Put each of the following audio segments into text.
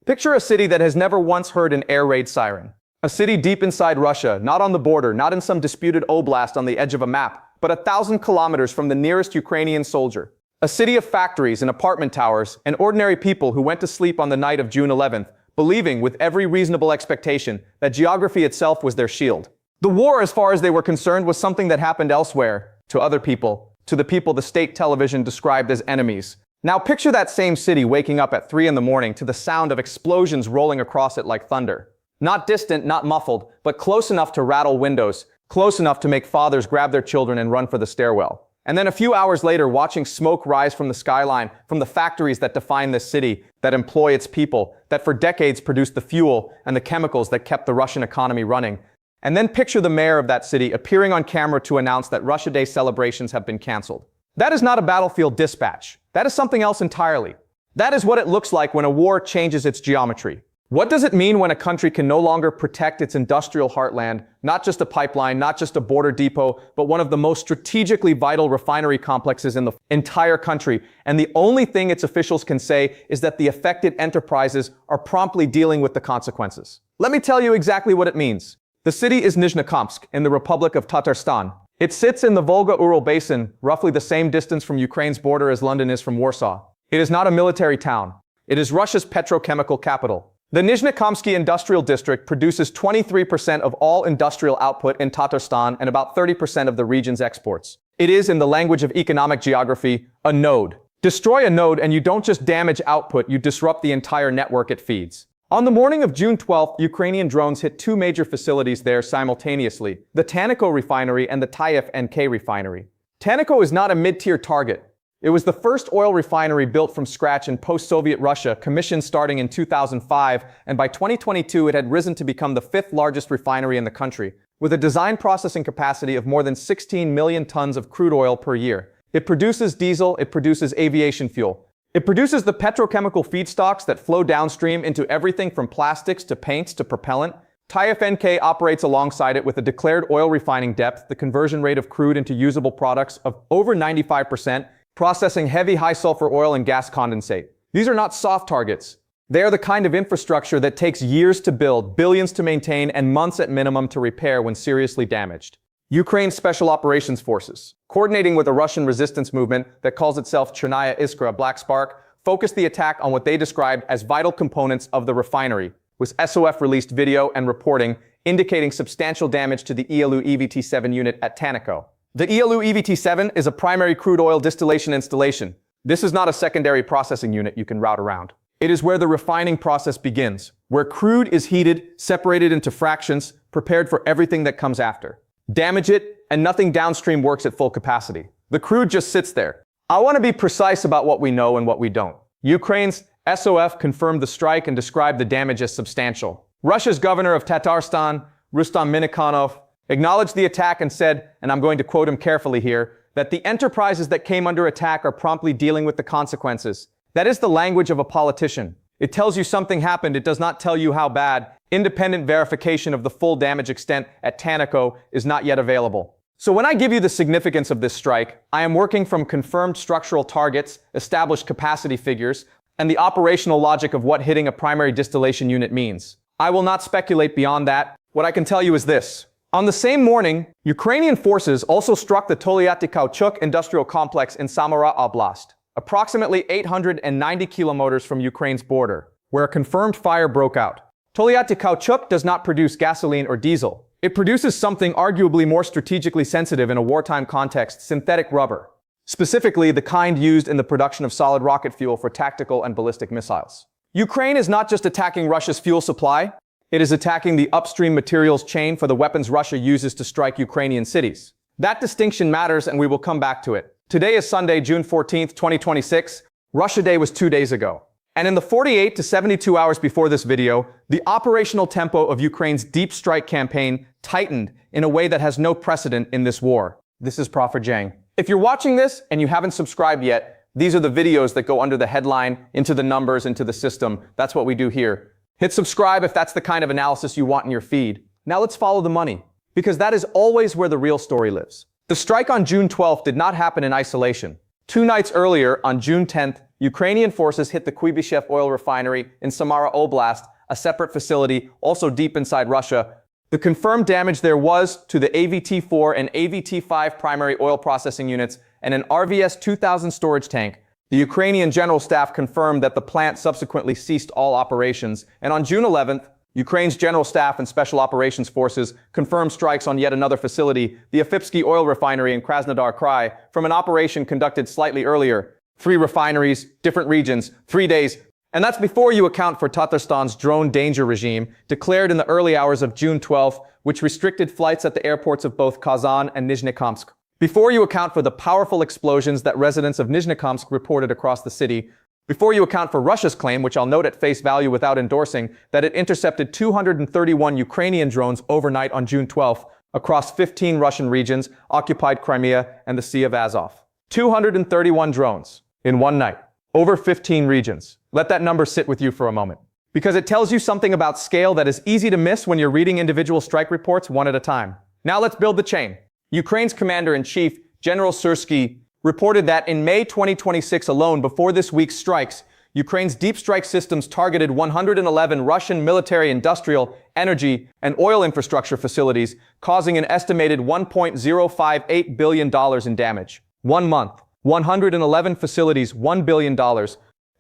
Picture a city that has never once heard an air raid siren. A city deep inside Russia, not on the border, not in some disputed oblast on the edge of a map, but 1,000 kilometers from the nearest Ukrainian soldier. A city of factories and apartment towers, and ordinary people who went to sleep on the night of June 11th, believing with every reasonable expectation that geography itself was their shield. The war, as far as they were concerned, was something that happened elsewhere, to other people, to the people the state television described as enemies. Now picture that same city waking up at 3 in the morning to the sound of explosions rolling across it like thunder. Not distant, not muffled, but close enough to rattle windows, close enough to make fathers grab their children and run for the stairwell. And then a few hours later, watching smoke rise from the skyline, from the factories that define this city, that employ its people, that for decades produced the fuel and the chemicals that kept the Russian economy running. And then picture the mayor of that city appearing on camera to announce that Russia Day celebrations have been canceled. That is not a battlefield dispatch. That is something else entirely. That is what it looks like when a war changes its geometry. What does it mean when a country can no longer protect its industrial heartland, not just a pipeline, not just a border depot, but one of the most strategically vital refinery complexes in the entire country, and the only thing its officials can say is that the affected enterprises are promptly dealing with the consequences? Let me tell you exactly what it means. The city is Nizhnekamsk in the Republic of Tatarstan. It sits in the Volga-Ural basin, roughly the same distance from Ukraine's border as London is from Warsaw. It is not a military town. It is Russia's petrochemical capital. The Nizhnekamsk industrial district produces 23% of all industrial output in Tatarstan and about 30% of the region's exports. It is, in the language of economic geography, a node. Destroy a node and you don't just damage output, you disrupt the entire network it feeds. On the morning of June 12th, Ukrainian drones hit two major facilities there simultaneously, the TANECO refinery and the TAIF-NK refinery. TANECO is not a mid-tier target. It was the first oil refinery built from scratch in post-Soviet Russia, commissioned starting in 2005, and by 2022 it had risen to become the fifth largest refinery in the country, with a design processing capacity of more than 16 million tons of crude oil per year. It produces diesel, it produces aviation fuel. It produces the petrochemical feedstocks that flow downstream into everything from plastics to paints to propellant. TAIF-NK operates alongside it with a declared oil refining depth, the conversion rate of crude into usable products of over 95%, processing heavy high-sulfur oil and gas condensate. These are not soft targets. They are the kind of infrastructure that takes years to build, billions to maintain, and months at minimum to repair when seriously damaged. Ukraine's Special Operations Forces, coordinating with a Russian resistance movement that calls itself Chernaya Iskra Black Spark, focused the attack on what they described as vital components of the refinery, with SOF released video and reporting indicating substantial damage to the ELU EVT-7 unit at TANECO. The ELU EVT-7 is a primary crude oil distillation installation. This is not a secondary processing unit you can route around. It is where the refining process begins, where crude is heated, separated into fractions, prepared for everything that comes after. Damage it, and nothing downstream works at full capacity. The crude just sits there. I want to be precise about what we know and what we don't. Ukraine's SOF confirmed the strike and described the damage as substantial. Russia's governor of Tatarstan, Rustam Minikhanov, acknowledged the attack and said, and I'm going to quote him carefully here, that the enterprises that came under attack are promptly dealing with the consequences. That is the language of a politician. It tells you something happened, it does not tell you how bad. Independent verification of the full damage extent at TANECO is not yet available. So when I give you the significance of this strike, I am working from confirmed structural targets, established capacity figures, and the operational logic of what hitting a primary distillation unit means. I will not speculate beyond that. What I can tell you is this. On the same morning, Ukrainian forces also struck the Tolyattikauchuk industrial complex in Samara Oblast, approximately 890 kilometers from Ukraine's border, where a confirmed fire broke out. Tolyattikauchuk does not produce gasoline or diesel. It produces something arguably more strategically sensitive in a wartime context, synthetic rubber. Specifically, the kind used in the production of solid rocket fuel for tactical and ballistic missiles. Ukraine is not just attacking Russia's fuel supply, it is attacking the upstream materials chain for the weapons Russia uses to strike Ukrainian cities. That distinction matters, and we will come back to it. Today is Sunday, June 14th, 2026. Russia Day was 2 days ago. And in the 48 to 72 hours before this video, the operational tempo of Ukraine's deep strike campaign tightened in a way that has no precedent in this war. This is Prophet Jang. If you're watching this and you haven't subscribed yet, these are the videos that go under the headline, into the numbers, into the system. That's what we do here. Hit subscribe if that's the kind of analysis you want in your feed. Now let's follow the money, because that is always where the real story lives. The strike on June 12th did not happen in isolation. 2 nights earlier, on June 10th, Ukrainian forces hit the Kuibyshev oil refinery in Samara Oblast, a separate facility also deep inside Russia. The confirmed damage there was to the AVT-4 and AVT-5 primary oil processing units and an RVS-2000 storage tank. The Ukrainian General Staff confirmed that the plant subsequently ceased all operations, and on June 11th, Ukraine's General Staff and Special Operations Forces confirmed strikes on yet another facility, the Afipsky oil refinery in Krasnodar Krai, from an operation conducted slightly earlier. 3 refineries, different regions, 3 days. And that's before you account for Tatarstan's drone danger regime, declared in the early hours of June 12th, which restricted flights at the airports of both Kazan and Nizhnekamsk. Before you account for the powerful explosions that residents of Nizhnekamsk reported across the city. Before you account for Russia's claim, which I'll note at face value without endorsing, that it intercepted 231 Ukrainian drones overnight on June 12th across 15 Russian regions, occupied Crimea and the Sea of Azov. 231 drones in one night, over 15 regions. Let that number sit with you for a moment, because it tells you something about scale that is easy to miss when you're reading individual strike reports one at a time. Now let's build the chain. Ukraine's commander-in-chief, General Syrsky, reported that in May 2026 alone, before this week's strikes, Ukraine's deep strike systems targeted 111 Russian military, industrial, energy, and oil infrastructure facilities, causing an estimated $1.058 billion in damage. 1 month, 111 facilities, $1 billion.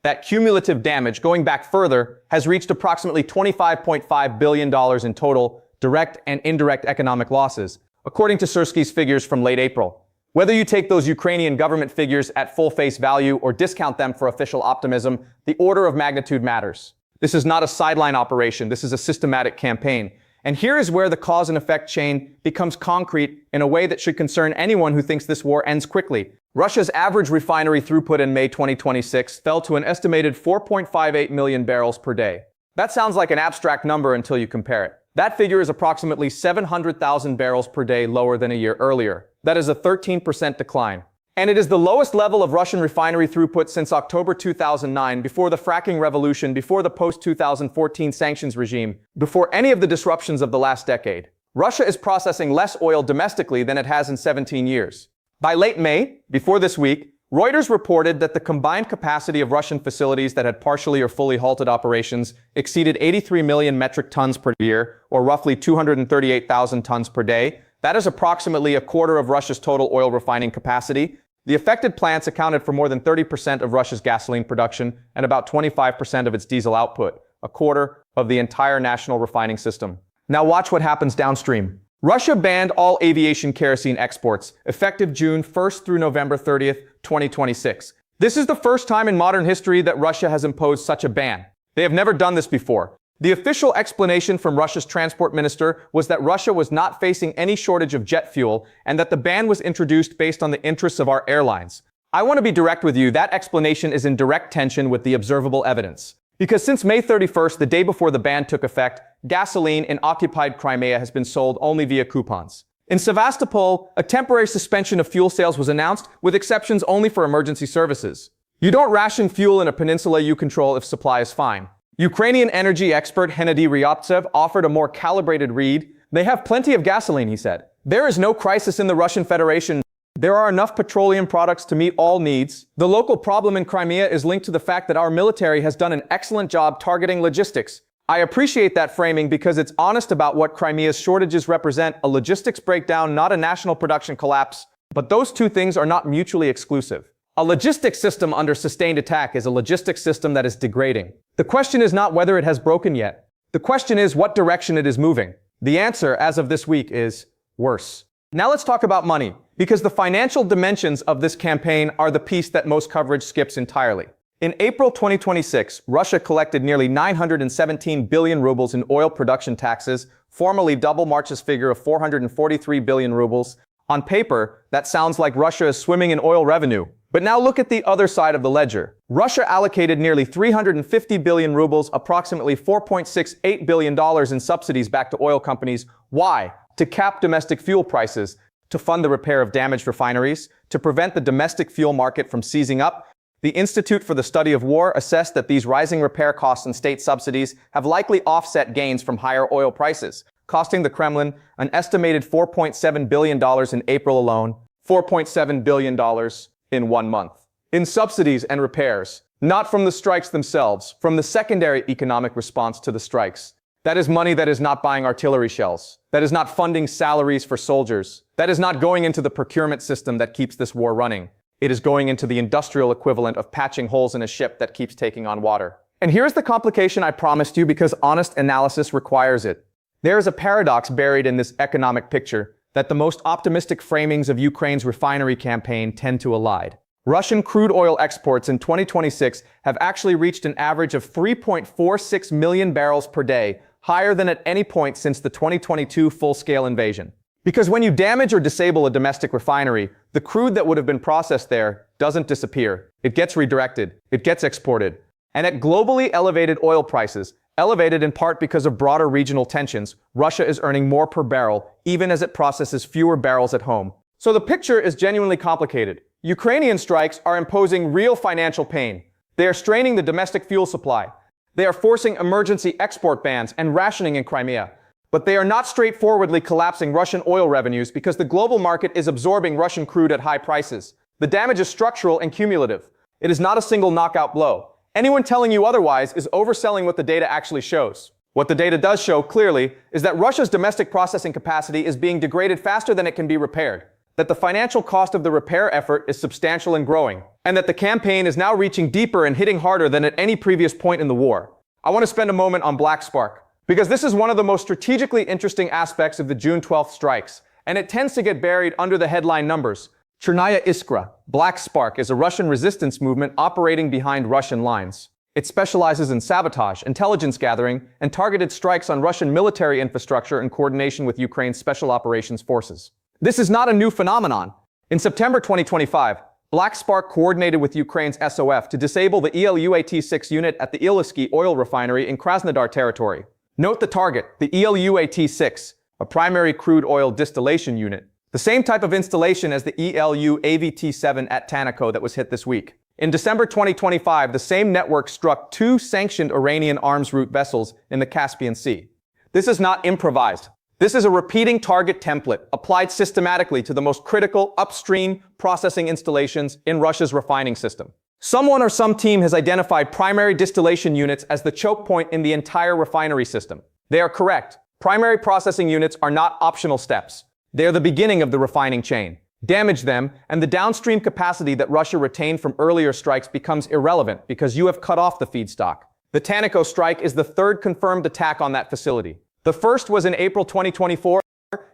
That cumulative damage, going back further, has reached approximately $25.5 billion in total direct and indirect economic losses, according to Syrsky's figures from late April. Whether you take those Ukrainian government figures at full face value or discount them for official optimism, the order of magnitude matters. This is not a sideline operation, this is a systematic campaign. And here is where the cause and effect chain becomes concrete in a way that should concern anyone who thinks this war ends quickly. Russia's average refinery throughput in May 2026 fell to an estimated 4.58 million barrels per day. That sounds like an abstract number until you compare it. That figure is approximately 700,000 barrels per day lower than a year earlier. That is a 13% decline. And it is the lowest level of Russian refinery throughput since October 2009, before the fracking revolution, before the post-2014 sanctions regime, before any of the disruptions of the last decade. Russia is processing less oil domestically than it has in 17 years. By late May, before this week, Reuters reported that the combined capacity of Russian facilities that had partially or fully halted operations exceeded 83 million metric tons per year, or roughly 238,000 tons per day. That is approximately a quarter of Russia's total oil refining capacity. The affected plants accounted for more than 30% of Russia's gasoline production and about 25% of its diesel output, a quarter of the entire national refining system. Now watch what happens downstream. Russia banned all aviation kerosene exports, effective June 1st through November 30th, 2026. This is the first time in modern history that Russia has imposed such a ban. They have never done this before. The official explanation from Russia's transport minister was that Russia was not facing any shortage of jet fuel and that the ban was introduced based on the interests of our airlines. I want to be direct with you, that explanation is in direct tension with the observable evidence. Because since May 31st, the day before the ban took effect, gasoline in occupied Crimea has been sold only via coupons. In Sevastopol, a temporary suspension of fuel sales was announced, with exceptions only for emergency services. You don't ration fuel in a peninsula you control if supply is fine. Ukrainian energy expert Hennady Ryabtsev offered a more calibrated read. They have plenty of gasoline, he said. There is no crisis in the Russian Federation. There are enough petroleum products to meet all needs. The local problem in Crimea is linked to the fact that our military has done an excellent job targeting logistics. I appreciate that framing because it's honest about what Crimea's shortages represent, a logistics breakdown, not a national production collapse. But those two things are not mutually exclusive. A logistics system under sustained attack is a logistics system that is degrading. The question is not whether it has broken yet. The question is what direction it is moving. The answer, as of this week, is worse. Now let's talk about money, because the financial dimensions of this campaign are the piece that most coverage skips entirely. In April 2026, Russia collected nearly 917 billion rubles in oil production taxes, formally double March's figure of 443 billion rubles. On paper, that sounds like Russia is swimming in oil revenue. But now look at the other side of the ledger. Russia allocated nearly 350 billion rubles, approximately $4.68 billion in subsidies back to oil companies. Why? To cap domestic fuel prices, to fund the repair of damaged refineries, to prevent the domestic fuel market from seizing up. The Institute for the Study of War assessed that these rising repair costs and state subsidies have likely offset gains from higher oil prices, costing the Kremlin an estimated $4.7 billion in April alone, $4.7 billion in 1 month. In subsidies and repairs, Not from the strikes themselves, from the secondary economic response to the strikes. That is money that is not buying artillery shells. That is not funding salaries for soldiers. That is not going into the procurement system that keeps this war running. It is going into the industrial equivalent of patching holes in a ship that keeps taking on water. And here's the complication I promised you because honest analysis requires it. There is a paradox buried in this economic picture that the most optimistic framings of Ukraine's refinery campaign tend to elide. Russian crude oil exports in 2026 have actually reached an average of 3.46 million barrels per day, higher than at any point since the 2022 full-scale invasion. Because when you damage or disable a domestic refinery, the crude that would have been processed there doesn't disappear. It gets redirected. It gets exported. And at globally elevated oil prices, elevated in part because of broader regional tensions, Russia is earning more per barrel, even as it processes fewer barrels at home. So the picture is genuinely complicated. Ukrainian strikes are imposing real financial pain. They are straining the domestic fuel supply. They are forcing emergency export bans and rationing in Crimea. But they are not straightforwardly collapsing Russian oil revenues because the global market is absorbing Russian crude at high prices. The damage is structural and cumulative. It is not a single knockout blow. Anyone telling you otherwise is overselling what the data actually shows. What the data does show clearly is that Russia's domestic processing capacity is being degraded faster than it can be repaired, that the financial cost of the repair effort is substantial and growing, and that the campaign is now reaching deeper and hitting harder than at any previous point in the war. I want to spend a moment on Black Spark, because this is one of the most strategically interesting aspects of the June 12th strikes, and it tends to get buried under the headline numbers. Chernaya Iskra, Black Spark, is a Russian resistance movement operating behind Russian lines. It specializes in sabotage, intelligence gathering, and targeted strikes on Russian military infrastructure in coordination with Ukraine's Special Operations Forces. This is not a new phenomenon. In September 2025, Black Spark coordinated with Ukraine's SOF to disable the ELUAT-6 unit at the Iskra oil refinery in Krasnodar territory. Note the target, the ELUAT-6, a primary crude oil distillation unit. The same type of installation as the ELUAVT-7 at TANECO that was hit this week. In December 2025, the same network struck 2 sanctioned Iranian arms route vessels in the Caspian Sea. This is not improvised. This is a repeating target template applied systematically to the most critical upstream processing installations in Russia's refining system. Someone or some team has identified primary distillation units as the choke point in the entire refinery system. They are correct. Primary processing units are not optional steps. They are the beginning of the refining chain. Damage them, and the downstream capacity that Russia retained from earlier strikes becomes irrelevant because you have cut off the feedstock. The TANECO strike is the third confirmed attack on that facility. The first was in April 2024.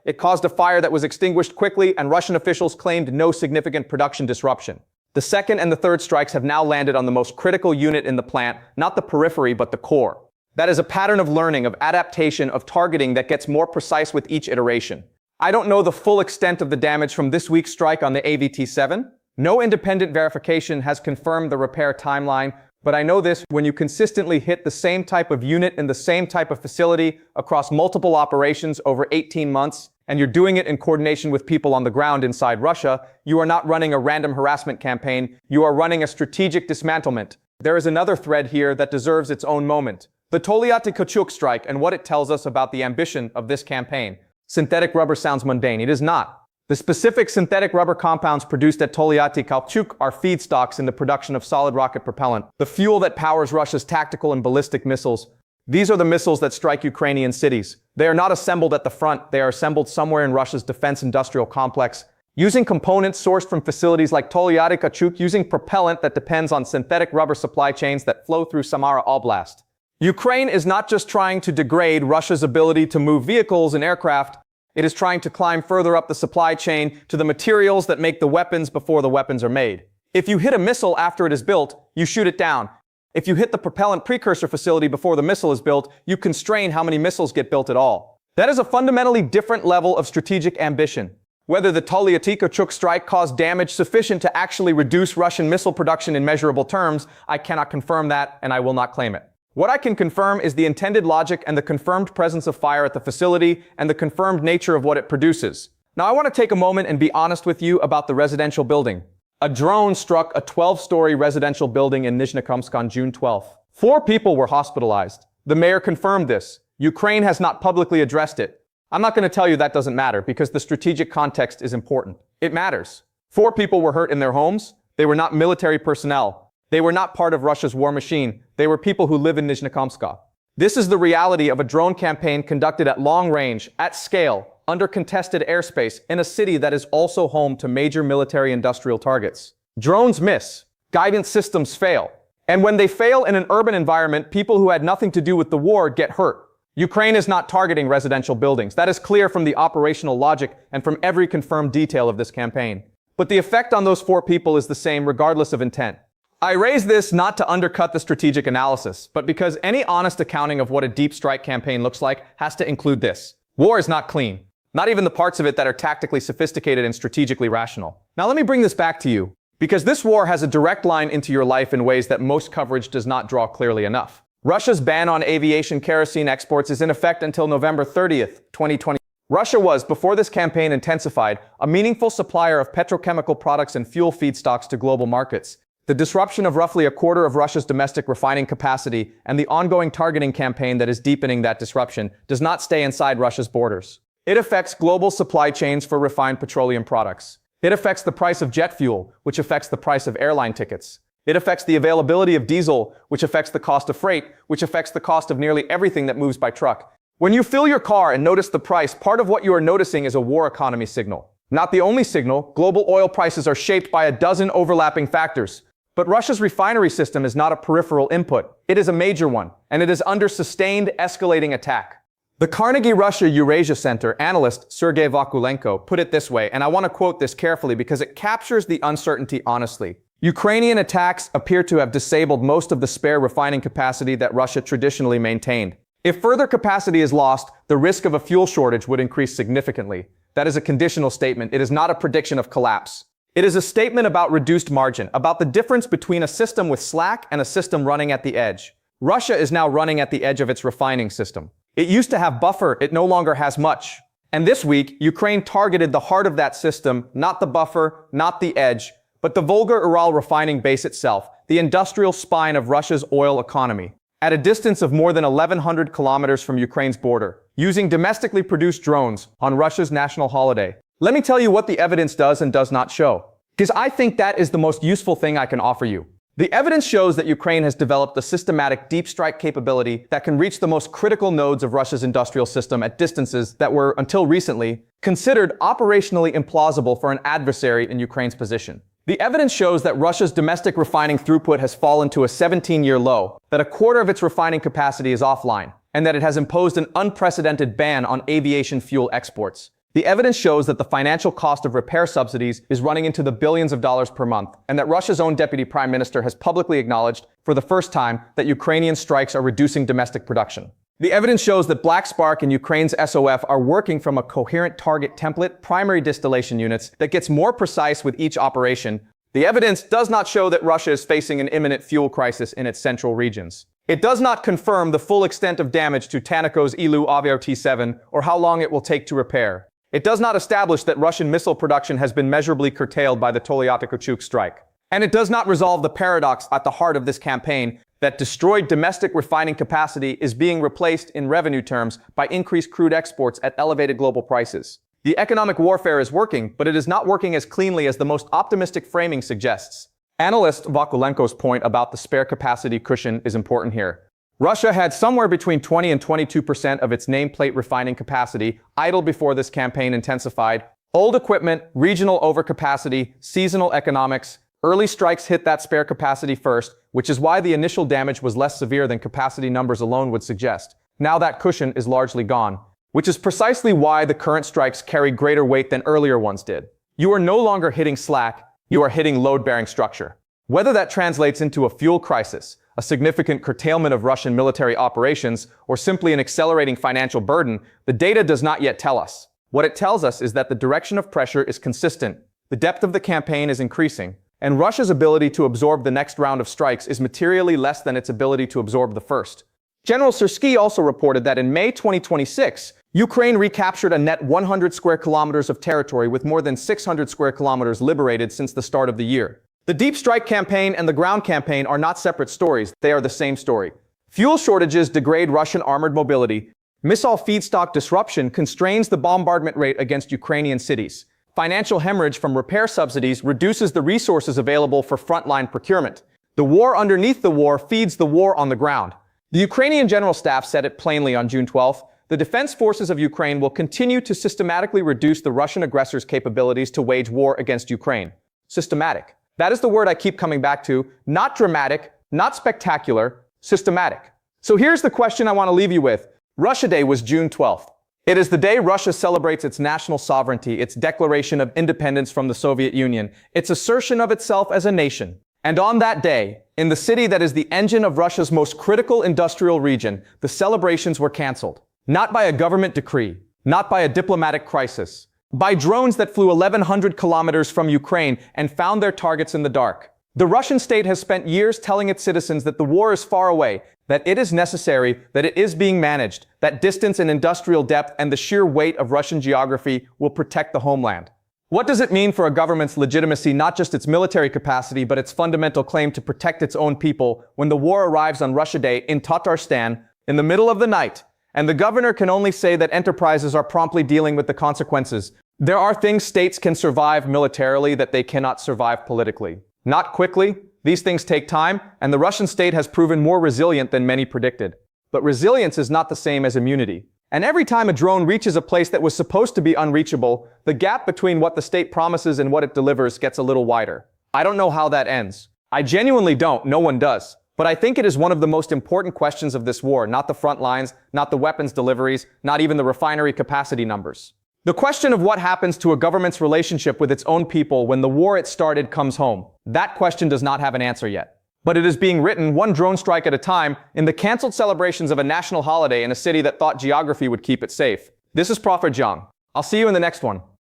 It caused a fire that was extinguished quickly, and Russian officials claimed no significant production disruption. The second and the third strikes have now landed on the most critical unit in the plant, not the periphery, but the core. That is a pattern of learning, of adaptation, of targeting that gets more precise with each iteration. I don't know the full extent of the damage from this week's strike on the AVT-7. No independent verification has confirmed the repair timeline, but I know this: when you consistently hit the same type of unit in the same type of facility across multiple operations over 18 months, and you're doing it in coordination with people on the ground inside Russia, you are not running a random harassment campaign, you are running a strategic dismantlement. There is another thread here that deserves its own moment. The Tolyattikauchuk strike and what it tells us about the ambition of this campaign. Synthetic rubber sounds mundane. It is not. The specific synthetic rubber compounds produced at Tolyattikauchuk are feedstocks in the production of solid rocket propellant, the fuel that powers Russia's tactical and ballistic missiles. These are the missiles that strike Ukrainian cities. They are not assembled at the front. They are assembled somewhere in Russia's defense industrial complex, using components sourced from facilities like Tolyattikauchuk, using propellant that depends on synthetic rubber supply chains that flow through Samara Oblast. Ukraine is not just trying to degrade Russia's ability to move vehicles and aircraft. It is trying to climb further up the supply chain to the materials that make the weapons before the weapons are made. If you hit a missile after it is built, you shoot it down. If you hit the propellant precursor facility before the missile is built, you constrain how many missiles get built at all. That is a fundamentally different level of strategic ambition. Whether the Tolyattikauchuk strike caused damage sufficient to actually reduce Russian missile production in measurable terms, I cannot confirm that, and I will not claim it. What I can confirm is the intended logic and the confirmed presence of fire at the facility and the confirmed nature of what it produces. Now I want to take a moment and be honest with you about the residential building. A drone struck a 12-story residential building in Nizhnekamsk on June 12th. 4 people were hospitalized. The mayor confirmed this. Ukraine has not publicly addressed it. I'm not going to tell you that doesn't matter because the strategic context is important. It matters. 4 people were hurt in their homes. They were not military personnel. They were not part of Russia's war machine. They were people who live in Nizhnekamsk. This is the reality of a drone campaign conducted at long range, at scale, under contested airspace, in a city that is also home to major military industrial targets. Drones miss. Guidance systems fail. And when they fail in an urban environment, people who had nothing to do with the war get hurt. Ukraine is not targeting residential buildings. That is clear from the operational logic and from every confirmed detail of this campaign. But the effect on those 4 people is the same regardless of intent. I raise this not to undercut the strategic analysis, but because any honest accounting of what a deep strike campaign looks like has to include this. War is not clean. Not even the parts of it that are tactically sophisticated and strategically rational. Now let me bring this back to you, because this war has a direct line into your life in ways that most coverage does not draw clearly enough. Russia's ban on aviation kerosene exports is in effect until November 30th, 2020. Russia was, before this campaign intensified, a meaningful supplier of petrochemical products and fuel feedstocks to global markets. The disruption of roughly a quarter of Russia's domestic refining capacity and the ongoing targeting campaign that is deepening that disruption does not stay inside Russia's borders. It affects global supply chains for refined petroleum products. It affects the price of jet fuel, which affects the price of airline tickets. It affects the availability of diesel, which affects the cost of freight, which affects the cost of nearly everything that moves by truck. When you fill your car and notice the price, part of what you are noticing is a war economy signal. Not the only signal. Global oil prices are shaped by a dozen overlapping factors. But Russia's refinery system is not a peripheral input. It is a major one, and it is under sustained, escalating attack. The Carnegie Russia Eurasia Center analyst Sergei Vakulenko put it this way, and I want to quote this carefully because it captures the uncertainty honestly. Ukrainian attacks appear to have disabled most of the spare refining capacity that Russia traditionally maintained. If further capacity is lost, the risk of a fuel shortage would increase significantly. That is a conditional statement. It is not a prediction of collapse. It is a statement about reduced margin, about the difference between a system with slack and a system running at the edge. Russia is now running at the edge of its refining system. It used to have buffer, it no longer has much. And this week, Ukraine targeted the heart of that system, not the buffer, not the edge, but the Volga-Ural refining base itself, the industrial spine of Russia's oil economy. At a distance of more than 1,100 kilometers from Ukraine's border, using domestically produced drones on Russia's national holiday. Let me tell you what the evidence does and does not show, because I think that is the most useful thing I can offer you. The evidence shows that Ukraine has developed a systematic deep strike capability that can reach the most critical nodes of Russia's industrial system at distances that were, until recently, considered operationally implausible for an adversary in Ukraine's position. The evidence shows that Russia's domestic refining throughput has fallen to a 17-year low, that a quarter of its refining capacity is offline, and that it has imposed an unprecedented ban on aviation fuel exports. The evidence shows that the financial cost of repair subsidies is running into the billions of dollars per month, and that Russia's own deputy prime minister has publicly acknowledged, for the first time, that Ukrainian strikes are reducing domestic production. The evidence shows that Black Spark and Ukraine's SOF are working from a coherent target template, primary distillation units, that gets more precise with each operation. The evidence does not show that Russia is facing an imminent fuel crisis in its central regions. It does not confirm the full extent of damage to TANECO's Ilu Aviar T7 or how long it will take to repair. It does not establish that Russian missile production has been measurably curtailed by the Tolyattikauchuk strike. And it does not resolve the paradox at the heart of this campaign that destroyed domestic refining capacity is being replaced in revenue terms by increased crude exports at elevated global prices. The economic warfare is working, but it is not working as cleanly as the most optimistic framing suggests. Analyst Vakulenko's point about the spare capacity cushion is important here. Russia had somewhere between 20 and 22% of its nameplate refining capacity idle before this campaign intensified. Old equipment, regional overcapacity, seasonal economics, early strikes hit that spare capacity first, which is why the initial damage was less severe than capacity numbers alone would suggest. Now that cushion is largely gone, which is precisely why the current strikes carry greater weight than earlier ones did. You are no longer hitting slack, you are hitting load-bearing structure. Whether that translates into a fuel crisis, a significant curtailment of Russian military operations, or simply an accelerating financial burden, the data does not yet tell us. What it tells us is that the direction of pressure is consistent, the depth of the campaign is increasing, and Russia's ability to absorb the next round of strikes is materially less than its ability to absorb the first. General Syrskyi also reported that in May 2026, Ukraine recaptured a net 100 square kilometers of territory with more than 600 square kilometers liberated since the start of the year. The deep strike campaign and the ground campaign are not separate stories, they are the same story. Fuel shortages degrade Russian armored mobility. Missile feedstock disruption constrains the bombardment rate against Ukrainian cities. Financial hemorrhage from repair subsidies reduces the resources available for frontline procurement. The war underneath the war feeds the war on the ground. The Ukrainian General Staff said it plainly on June 12th. The defense forces of Ukraine will continue to systematically reduce the Russian aggressor's capabilities to wage war against Ukraine. Systematic. That is the word I keep coming back to. Not dramatic, not spectacular, systematic. So here's the question I want to leave you with. Russia Day was June 12th. It is the day Russia celebrates its national sovereignty, its declaration of independence from the Soviet Union, its assertion of itself as a nation. And on that day, in the city that is the engine of Russia's most critical industrial region, the celebrations were cancelled. Not by a government decree, not by a diplomatic crisis, by drones that flew 1,100 kilometers from Ukraine and found their targets in the dark. The Russian state has spent years telling its citizens that the war is far away, that it is necessary, that it is being managed, that distance and industrial depth and the sheer weight of Russian geography will protect the homeland. What does it mean for a government's legitimacy, not just its military capacity, but its fundamental claim to protect its own people when the war arrives on Russia Day in Tatarstan in the middle of the night, and the governor can only say that enterprises are promptly dealing with the consequences? There are things states can survive militarily that they cannot survive politically. Not quickly. These things take time, and the Russian state has proven more resilient than many predicted. But resilience is not the same as immunity. And every time a drone reaches a place that was supposed to be unreachable, the gap between what the state promises and what it delivers gets a little wider. I don't know how that ends. I genuinely don't. No one does. But I think it is one of the most important questions of this war, not the front lines, not the weapons deliveries, not even the refinery capacity numbers. The question of what happens to a government's relationship with its own people when the war it started comes home. That question does not have an answer yet. But it is being written one drone strike at a time in the cancelled celebrations of a national holiday in a city that thought geography would keep it safe. This is Prophet Zhang. I'll see you in the next one.